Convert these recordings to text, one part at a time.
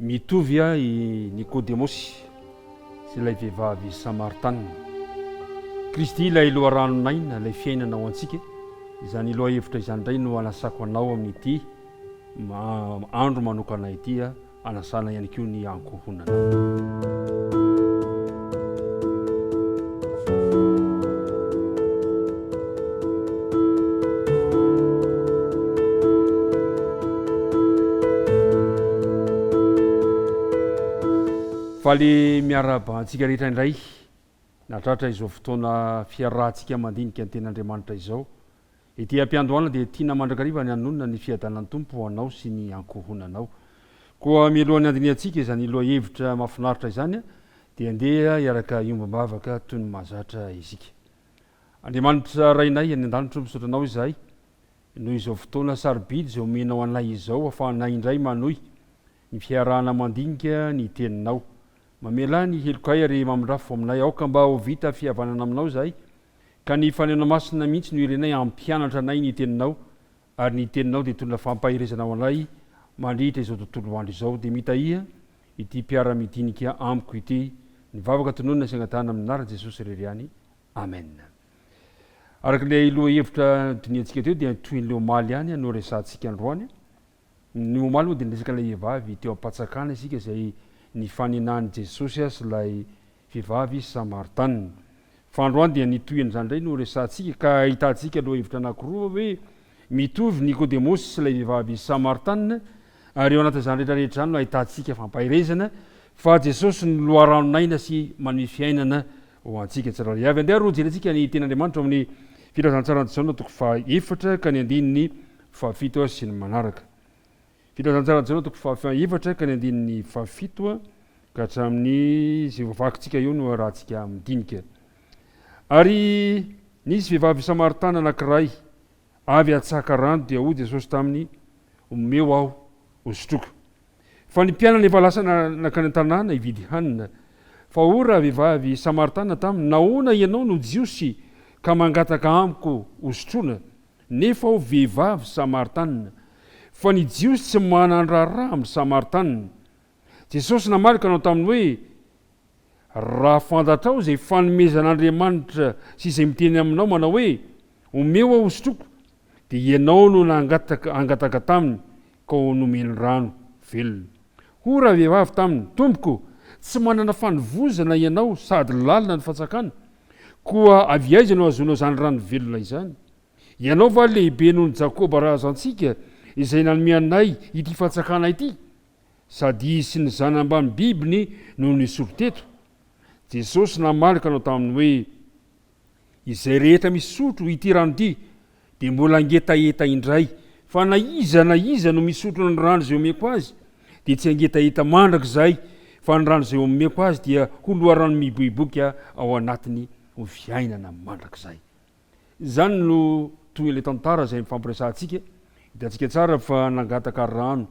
mitovy i Nikodemosy sy ilay vehivavy Samaritanina. Kristy ilay loharanonaina, ilay fiainana ao antsika, izany loha hevitra izany indray no anasako anao amin'ity andro manokana ity anasana ihany koa ny ankohonana. Faly miarabantsika rehetra indray natratra izao fotoana fiarahantsika mandinika ny ten'Andriamanitra izao. Ity ampiandohana dia tiana mandrakariva ny anonona ny fiadanan'ny Tompo anao sy ny ankohonanao. Koa mialohan'ny andiniantsika izany loha hevitra mahafinaritra izany dia andeha hiaraka iombam-bavaka toy ny mahazatra isika. Andriamanitra rainay any an-danitra misotranao izahay noho izao fotoana sarobidy izay omenao anay izao ahafahanay indray manohy ny fiarahana mandinika ny teninao. Mamela ny helokay ary mamindrafo aminay aoka mba ho vita fihavanana aminao izahay ka ny fanena masina mihitsy no irenay ampianatra anay ny teninao ary ny teninao dia tolona fampahirezanao anay mandritra izao tontolo andro izao dia mitahia ity mpiara-midinika amiko ity ny vavaka tononona sy agnatana amin'ny anarana Jesosy reriany. Amen. Arak'ilay loha hevitra diniantsika teo dia toy ny omaly ihany no resantsika androany. Ny omaly moa dia niresaka ilay vehivavy teo am-patsakana isika izay ny fanenahan'i Jesosy sy ilay vehivavy Samaritanina. Fa androany dia nitohiny izany indray no resantsika ka ahitantsika loha hevitra anankiroa hoe mitovy Nikodemosy sy ilay vehivavy Samaritanina ary eo anatin'izany rehetrarehetra izany no ahitantsika fampahirezana fa Jesosy ny loharanonaina sy manome fiainana ho antsika tsirairay avy. Andeha roa jerentsika ny ten'Andriamanitra amin'ny filazantsarany toko faha-efatra ka ny andininy fahafito sy ny manaraka. Filazantsarany toko faha-efatra ka ny andininy fahafito ka hatramin'ny izay voavakitsika eo no rahantsika midinika. Ary nisy vehivavy Samaritana anankiray avy atsaka rano dia hoy Jesosy taminy, omeo aho hosotroka. Fa ny mpianana efa lasa nakany an-tanàna hividy hanina. Fa ora vehivavy Samaritana taminy, nahoana ianao no jiosy ka mangataka amiko hosotroana? Nefa aho vehivavy Samaritana. Fa ny jiosy tsy manandraraha amin'ny Samaritana. Jesosy namalaka anao taminy hoe, raha fantatrao izay fanomezan'Andriamanitra sy izay miteny aminao manao hoe omeo aho hosotroka, dia ianao no angataka taminy ka ho nomeny rano velona. Hoy raha vehivavy taminy, Tompoko, tsy manana fanovozana ianao sady lalina ny fatsakana, koa avy aiza no azonao izany rano velona izany? Ianao va lehibe noho ny Jakoba razantsika izay nanome anay ity fatsakana ity? Sady izy sy ny zanambany bibiny no nisolo teto. Jesosy namalaka anao taminy hoe, izay rehetra misotro ity rano ity dia mbola angetaeta indray, fa na iza no misotro ny rano izay omeko azy dia tsy angetaeta mandrakizay, fa ny rano izay omeko azy dia ho loharano miboiboky ao anatiny ho fiainana mandrakizay. Izany no toy ilay tantara izay mifampiresantsika. Hitantsika tsara fa nangataka rano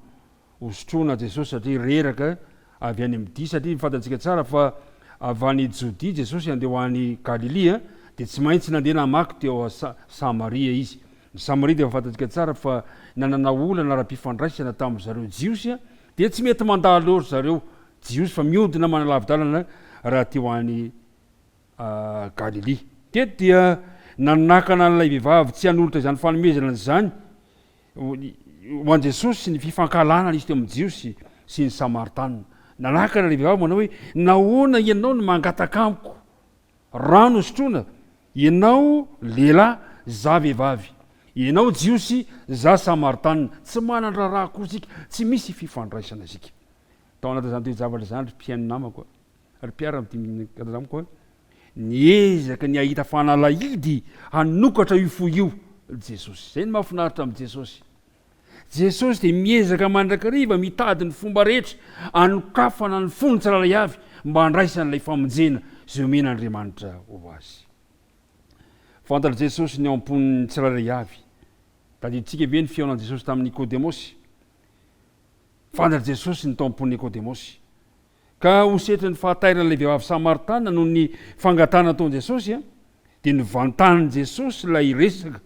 hosotroana Jesosy satria reraka avy any amin'ny dia, satria fantatsika tsara fa avy any Jodia Jesosy andeha ho any Galilea dia tsy maintsy nandeha namaky teo Samaria izy. Ny Samaria dia fantatsika tsara fa nanana olana ara-pifandraisana tamin'ny zareo jiosy dia tsy mety mandalo ory zareo jiosy fa miodina manalavidalana raha teo any Galilea. Teto dia nanakana an'ilay vehivavy tsy hanolotra izany fanomezana izany ho an'i Jesosy sy ny fifankalanana izy teo amin'ny jiosy sy ny Samaritana. Nanakana ilay vehivavy manao hoe, nahoana ianao no mangataka amiko rano hosotroana? Ianao lehilahy, za vehivavy. Ianao jiosy, za Samaritana. Tsy manandraraha koa isika, tsy misy fifandraisana isika. Tao anatin'izany toe-javatra izany ry mpiaino namako ary mpiara-mitinamako niezaka ny ahita fanalahidy hanokatra io fo io Jesosy. Izay ny mahafinaritra amin'ny Jesosy. Jesosy dia miezaka mandrakariva mitady ny fomba rehetra hanokafana ny fony tsirairay avy mba handraisana ilay famonjena izay omen'Andriamanitra ho azy. Fantatra Jesosy ny ao am-pon'ny tsirairay avy. Tadiditsika ve ny fiaonan'i Jesosy tamin'ny Nikodemosy? Fantatra Jesosy ny tao am-pon'ny Nikodemosy. Ka hosetra ny fahatairana ilay vehivavy Samaritana noho ny fangatana ataon'i Jesosy dia nivantan'i Jesosy ilay resaka.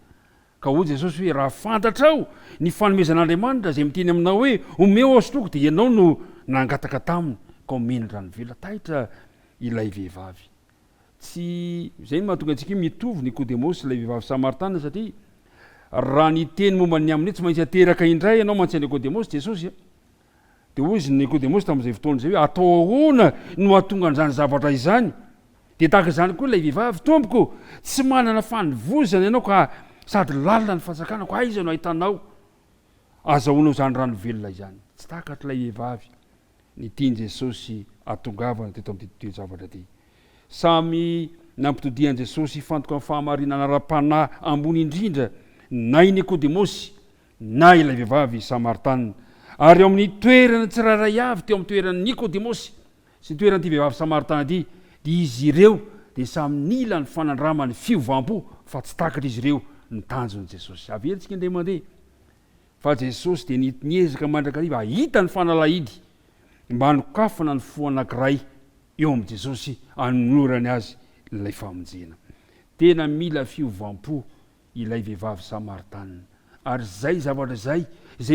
Ka hoy Jesosy hoe, raha fantatrao ny fanomezan'Andriamanitra izay miteny aminao hoe omeo aho hosotroako, dia ianao no nangataka taminy ka omena rano velona tahitra ilay vehivavy. Tsy zay no mahatonga antsika mitovy Nikodemosy ilay vehivavy Samaritana satria raha ny teny momba ny aminy tsy maintsy ateraka indray ianao mantsy Nikodemosy Jesosy dia ozy Nikodemosy tamin'izay fotoana izay hoe atao ahoana no mahatonga an'izany zavatra izany. Dia tahaka izany koa ilay vehivavy, tompoko tsy manana fanivozana ianao ka sady lalina ny fanjakana ko aiza no ahitanao azahoanao izany rano velona izany. Tsy tahaka hatr'ilay vehivavy ny tiany Jesosy atongavana teto amin'ity toe-javatra ty. Samy nampitodian'i Jesosy hifantoka amin'ny fahamarinana ara-panahy ambony indrindra na i Nikodemosy na ilay vehivavy Samaritana. Ary eo amin'ny toerana tsirairay avy teo amin'ny toeran'ny Nikodemosy sy toeran'ity vehivavy Samaritana ty dia izy ireo dia samy nila ny fanandramany fiovampo fa tsy takatra izy ireo ny tanjon'i Jesosy. Averintsika indray mandeha fa Jesosy dia niezaka mandrakariva ahita ny fanalahidy mba hanokafana ny fo anankiray eo amin'i Jesosy anonorany azy ilay famonjena. Tena mila fiovampo ilay vehivavy Samaritana. Ary zay zavatra zay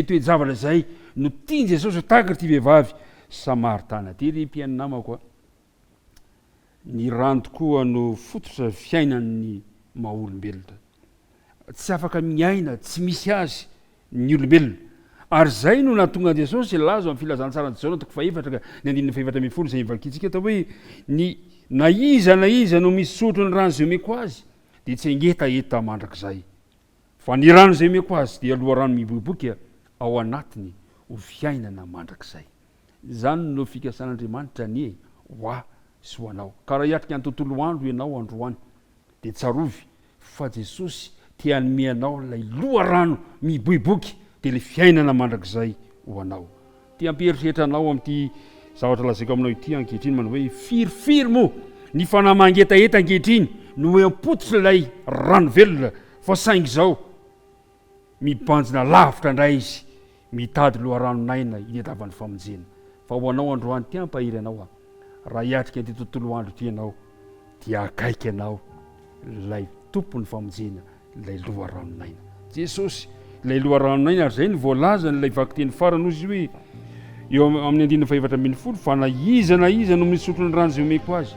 toe-javatra zay no tiany Jesosy takatra ity vehivavy Samaritana ty. Ry mpiaino namako, ny rano tokoa no fototra fiainan'ny maha-olombelona. Tsy afaka miaina tsy misy azy ny olombelona. Ary zay no nahatonga Jesosy laza amin'ny filazantsara Jaona 4:4 zay ivakitsika atao hoe na iza no misotro ny rano zay omeko azy dia tsy hangetaeta mandrakizay. Fa ny rano zay omeko azy dia loharano miboiboika ao anatiny ho fiainana mandrakizay. Zany no fikasan'Andriamanitra ny hoa sy ho anao. Ka raha hiatrika ny tontolo andro ianao androany dia tsarovy fa Jesosy tia hanome anao ilay loharano miboiboky dia ilay fiainana mandrakizay ho anao. Tia hamperitreritra anao amin'ity zavatra lazaiko aminao ity ankehitriny manao hoe firifiry moa ny fanahy mangetaeta ankehitriny no hoe ampototra ilay rano velona fa saingy izao mibanjina lavitra indray izy mitady loharanonaina hiadiavan'ny famonjena. Fa ho anao androany tia hampahiry anao raha hiatrika an'ity tontolo andro ity ianao dia akaiky anao ilay tompony famonjena ilay loharanonaina Jesosy. Ilay loharanonaina ary zay ny voalaza n'ilay vakiteny farany ozy hoe eo amin'ny 4:20 fa na iza no misotro ny rano zay omeko azy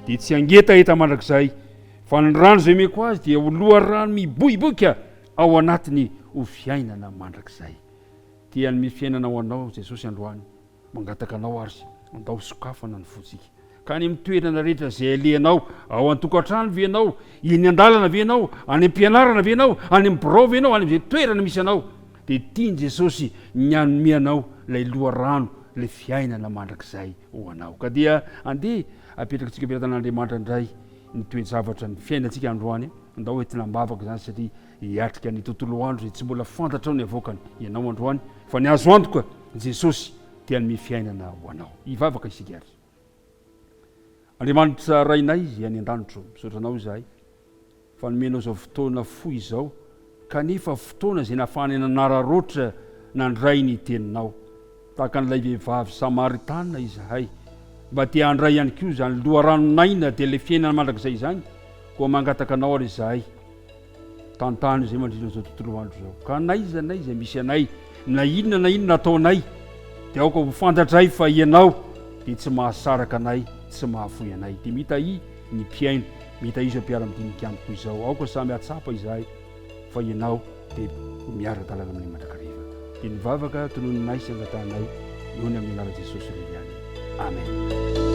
dia tsy hangetaeta mandrakizay fa ny rano zay omeko azy dia ho loharano miboiboika ao anatiny ho fiainana mandrakizay. Tia ny fiainana ho anao Jesosy androany, mangataka anao ary andao sokafana ny fotsika. Ka ny mitoerana rehetra zay alehanao, ao an-tokantrano ve ianao, eny an-dalana ve ianao, any am-pianarana ve ianao, any am-birao ve ianao, any am'izay toerana misy anao, dia tiany Jesosy ny hanome anao ilay loharano, ilay fiainana mandrakizay ho anao. Ka dia andeha apetrakantsika fiatan'Andriamanitra indray ny toe-javatra ny fiainantsika androany, andao hoentina mbavaka zany satria hiatrika ny tontolo andro zay tsy mbola fantatrao ny avokany ianao androany, fa ny azo antoka Jesosy tia hanome fiainana ho anao. Hivavaka isika ary. Andriamanitra rainay izay any an-danitro, misaotra anao izahay fa nomenao izao fotoana fohy izao, kanefa fotoana izay nahafahany nanararoatra nandray ny teninao tahaka n'ilay vehivavy Samaritana izahay, mba tia handray ihany koa izany loharanonaina dia ilay fiainana mandrakizay izany, koa mangataka anao ary izahay tantany izay mandritra izao tontolo andro izao. Ka naiza misy anay na inona ataonay dia aoka ho fantatray fa ianao dia tsy mahasaraka anay, tsy mahafoy anay. Dia mitahi ny mpiaino, mitahi izao mpiara-midinika amiko izao, aoka samy atsapa izahay fa ianao dia miara-dalàna amin'ny mandrakariva. Dia nivavaka toloninay sy angatanay eo ny amin'ny anara Jesosy Riliany. Amen.